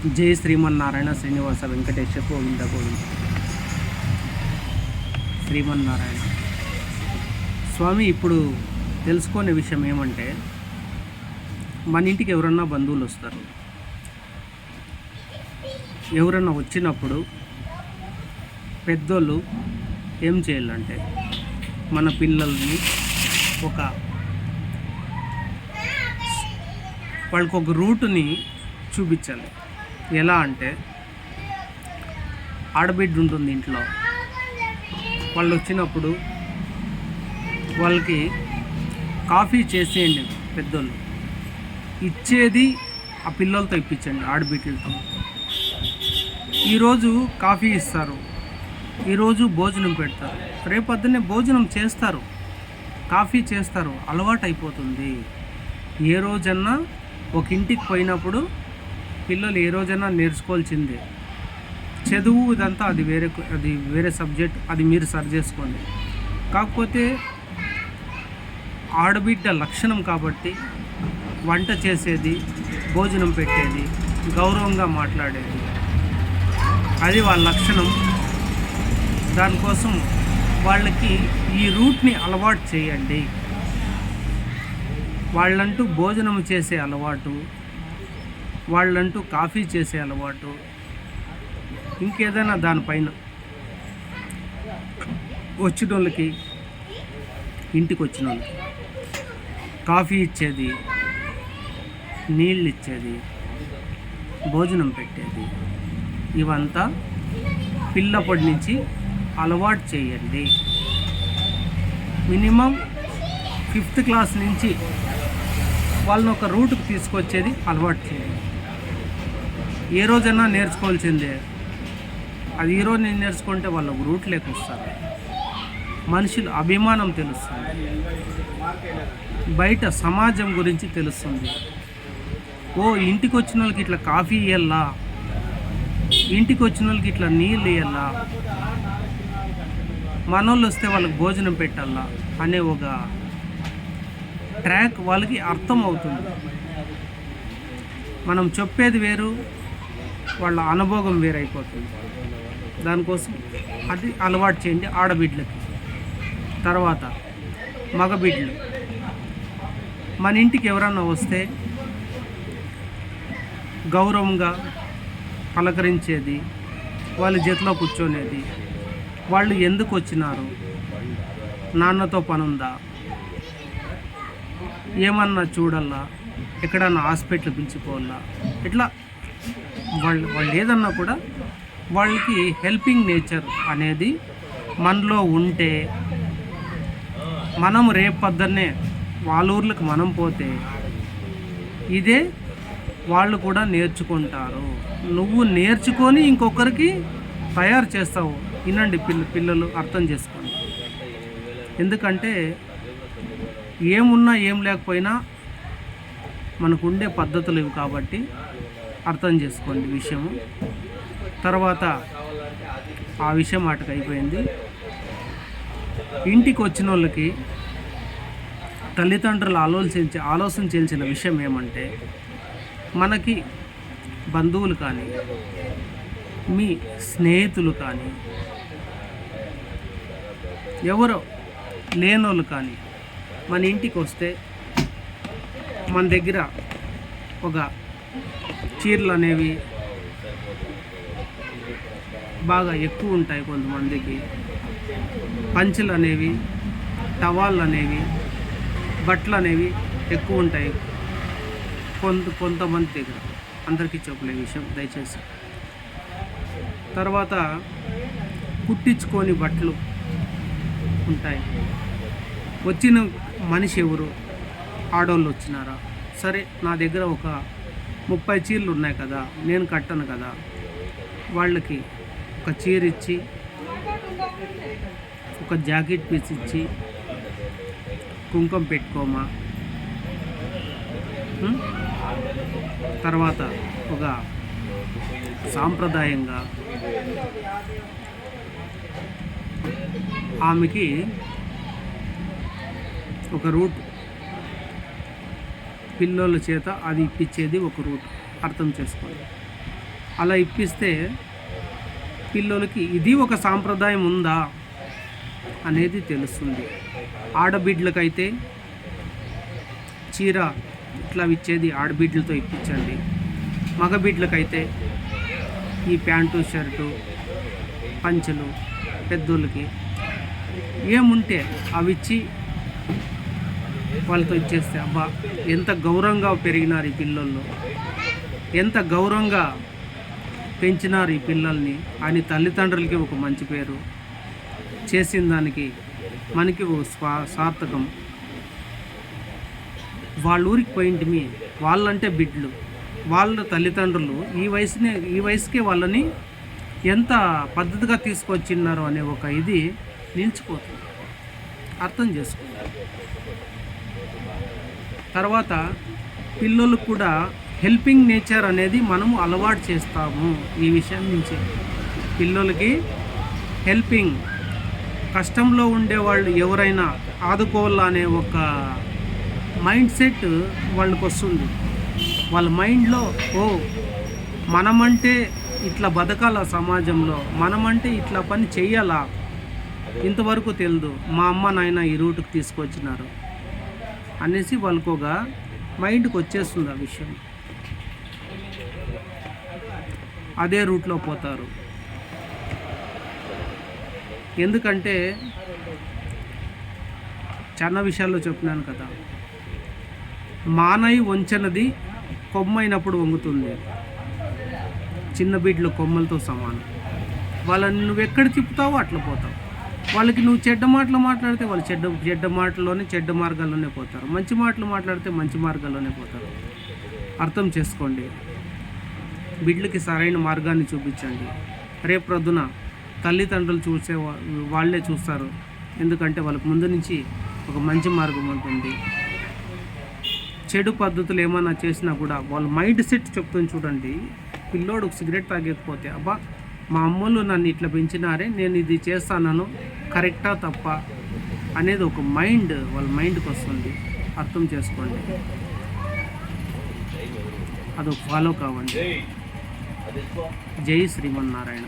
జై శ్రీమన్నారాయణ శ్రీనివాస వెంకటేశ గోవింద గోవింద. శ్రీమన్నారాయణ స్వామి, ఇప్పుడు తెలుసుకునే విషయం ఏమంటే, మన ఇంటికి ఎవరన్నా బంధువులు వస్తారు. ఎవరన్నా వచ్చినప్పుడు పెద్దోళ్ళు ఏం చేయాలంటే, మన పిల్లల్ని వాళ్ళకి ఒక రూటుని చూపించాలి. ఎలా అంటే, ఆడబిడ్డ ఉంటుంది ఇంట్లో, వాళ్ళు వచ్చినప్పుడు వాళ్ళకి కాఫీ చేసేయండి. పెద్దోళ్ళు ఇచ్చేది ఆ పిల్లలతో ఇప్పించండి, ఆడబిడ్డలతో. ఈరోజు కాఫీ ఇస్తారు, ఈరోజు భోజనం పెడతారు, రేపొద్దున్నే భోజనం చేస్తారు, కాఫీ చేస్తారు, అలవాటు అయిపోతుంది. ఏ రోజన్నా ఒక ఇంటికి పోయినప్పుడు పిల్లలు ఏ రోజైనా నేర్చుకోవాల్సిందే. చదువు ఇదంతా అది వేరే సబ్జెక్ట్, అది మీరు సరి చేసుకోండి. కాకపోతే ఆడబిడ్డ లక్షణం కాబట్టి వంట చేసేది, భోజనం పెట్టేది, గౌరవంగా మాట్లాడేది, అది వాళ్ళ లక్షణం. దానికోసం వాళ్ళకి ఈ రూట్ని అలవాటు చేయండి. వాళ్ళంటూ భోజనం చేసే అలవాటు, వాళ్ళంటూ కాఫీ చేసే అలవాటు, ఇంకేదైనా దానిపైన వచ్చిన వాళ్ళకి, ఇంటికి వచ్చిన వాళ్ళకి కాఫీ ఇచ్చేది, నీళ్ళు ఇచ్చేది, భోజనం పెట్టేది, ఇవంతా పిల్లప్పటి నుంచి అలవాటు చేయండి. మినిమం 5th క్లాస్ నుంచి వాళ్ళని ఒక రూట్కి తీసుకొచ్చేది అలవాటు చేయండి. ఏ రోజైనా నేర్చుకోవాల్సిందే. అది ఈరోజు నేను నేర్చుకుంటే వాళ్ళు ఒక రూట్ లేకొస్తారు. మనుషులు అభిమానం తెలుస్తుంది, బయట సమాజం గురించి తెలుస్తుంది. ఓ, ఇంటికి వచ్చిన వాళ్ళకి ఇట్లా కాఫీ ఇవ్వాలా, ఇంటికి వచ్చిన వాళ్ళకి ఇట్లా నీళ్ళు ఇవ్వాలా, మనోళ్ళు వస్తే వాళ్ళకి భోజనం పెట్టాలా అనే ఒక ట్రాక్ వాళ్ళకి అర్థం అవుతుంది. మనం చెప్పేది వేరు, వాళ్ళ అనుభవం వేరైపోతుంది. దానికోసం అది అలవాటు చేయండి ఆడబిడ్డలకి. తర్వాత మగబిడ్డలు, మన ఇంటికి ఎవరన్నా వస్తే గౌరవంగా పలకరించేది, వాళ్ళ జతలో కూర్చొనేది, వాళ్ళు ఎందుకు వచ్చినారు, నాన్నతో పనుందా, ఏమన్నా చూడాలా, ఎక్కడన్నా హాస్పిటల్ పిలిచిపోవాలా, ఇట్లా వాళ్ళు ఏదన్నా కూడా వాళ్ళకి హెల్పింగ్ నేచర్ అనేది మనలో ఉంటే, మనం రేపొద్దున్నే వాళ్ళ ఊర్లకు మనం పోతే ఇదే వాళ్ళు కూడా నేర్చుకుంటారు. నువ్వు నేర్చుకొని ఇంకొకరికి తయారు చేస్తావు. వినండి పిల్లలు, అర్థం చేసుకోండి. ఎందుకంటే ఏమున్నా ఏం లేకపోయినా మనకు ఉండే పద్ధతులు ఇవి కాబట్టి అర్థం చేసుకోండి విషయము. తర్వాత ఆ విషయం ఆటకు అయిపోయింది. ఇంటికి వచ్చిన వాళ్ళకి తల్లిదండ్రులు ఆలోచన చేయాల్సిన విషయం ఏమంటే, మనకి బంధువులు కానీ, మీ స్నేహితులు కానీ, ఎవరో లేనోళ్ళు కానీ మన ఇంటికి వస్తే మన దగ్గర ఒక చీరలు అనేవి బాగా ఎక్కువ ఉంటాయి. కొంతమందికి పంచెలు అనేవి, టవాళ్ళు అనేవి, బట్టలు అనేవి ఎక్కువ ఉంటాయి. కొంతమంది దగ్గర, అందరికీ చెప్పలే విషయం దయచేసి. తర్వాత కుట్టించుకొని బట్టలు ఉంటాయి. వచ్చిన మనిషి ఎవరు, ఆడవాళ్ళు వచ్చినారా, సరే నా దగ్గర ఒక 30 చీరలు ఉన్నాయి కదా, నేను కట్టను కదా, వాళ్ళకి ఒక చీర ఇచ్చి, ఒక జాకెట్ పీస్ ఇచ్చి, కుంకుమ పెట్టుకోమా, తర్వాత ఒక సాంప్రదాయంగా ఆమెకి ఒక రూట్, పిల్లోళ్ళ చేత అది ఇప్పించేది ఒక రూట్. అర్థం చేసుకోండి. అలా ఇప్పిస్తే పిల్లలకి ఇది ఒక సాంప్రదాయం ఉందా అనేది తెలుస్తుంది. ఆడబిడ్డలకైతే చీర ఇట్లా ఇచ్చేది ఆడబిడ్డలతో ఇప్పించండి. మగబిడ్డలకైతే ఈ ప్యాంటు షర్టు పంచెలు పెద్దోళ్ళకి ఏముంటే అవి ఇచ్చి వాళ్ళతో ఇచ్చేస్తే అబ్బా ఎంత గౌరవంగా పెరిగినారు ఈ పిల్లల్లో, ఎంత గౌరవంగా పెంచినారు ఈ పిల్లల్ని అని తల్లిదండ్రులకి ఒక మంచి పేరు, చేసిన దానికి మనకి ఒక సార్థకం. వాళ్ళ ఊరికి పోయింటిమి, వాళ్ళంటే బిడ్డలు, వాళ్ళ తల్లిదండ్రులు ఈ వయసుకే వాళ్ళని ఎంత పద్ధతిగా తీసుకొచ్చిన్నారు అనే ఒక ఇది నిలిచిపోతుంది. అర్థం చేసుకో. తర్వాత పిల్లలకు కూడా హెల్పింగ్ నేచర్ అనేది మనము అలవాటు చేస్తాము. ఈ విషయం నుంచి పిల్లలకి హెల్పింగ్, కష్టంలో ఉండేవాళ్ళు ఎవరైనా ఆదుకోవాలా అనే ఒక మైండ్ సెట్ వాళ్ళకి వస్తుంది. వాళ్ళ మైండ్లో మనమంటే ఇట్లా బతకాల సమాజంలో, మనమంటే ఇట్లా పని చెయ్యాలా, ఇంతవరకు తెలియదు, మా అమ్మ నాయన ఈ రూట్కి తీసుకొచ్చినారు అనేసి వాళ్ళకు ఒక మైండ్కి వచ్చేస్తుంది ఆ విషయం. అదే రూట్లో పోతారు. ఎందుకంటే చాలా విషయాల్లో చెప్పినాను కదా, మానై వంచనది కొమ్మైనప్పుడు వంగుతుంది. చిన్న బిడ్డలు కొమ్మలతో సమానం. వాళ్ళని నువ్వు ఎక్కడ తిప్పుతావో అట్లా పోతావు. వాళ్ళకి నువ్వు చెడ్డ మాటలు మాట్లాడితే వాళ్ళు చెడ్డ మాటల్లోనే చెడ్డ మార్గాల్లోనే పోతారు. మంచి మాటలు మాట్లాడితే మంచి మార్గాల్లోనే పోతారు. అర్థం చేసుకోండి. బిడ్డలకి సరైన మార్గాన్ని చూపించండి. రేపు ప్రొద్దున తల్లిదండ్రులు వాళ్ళే చూస్తారు. ఎందుకంటే వాళ్ళకి ముందు నుంచి ఒక మంచి మార్గం ఉంటుంది. చెడు పద్ధతులు ఏమైనా చేసినా కూడా వాళ్ళ మైండ్ సెట్ చెప్తుంది. చూడండి, పిల్లోడు సిగరెట్ తాగకపోతే అబ్బా మా అమ్మలు నన్ను ఇట్లా పెంచినారే, నేను ఇది చేస్తాను, కరెక్టా తప్ప అనేది ఒక మైండ్ వాళ్ళ మైండ్కి వస్తుంది. అర్థం చేసుకోండి, అదొక ఫాలో కావండి. జై శ్రీమన్నారాయణ.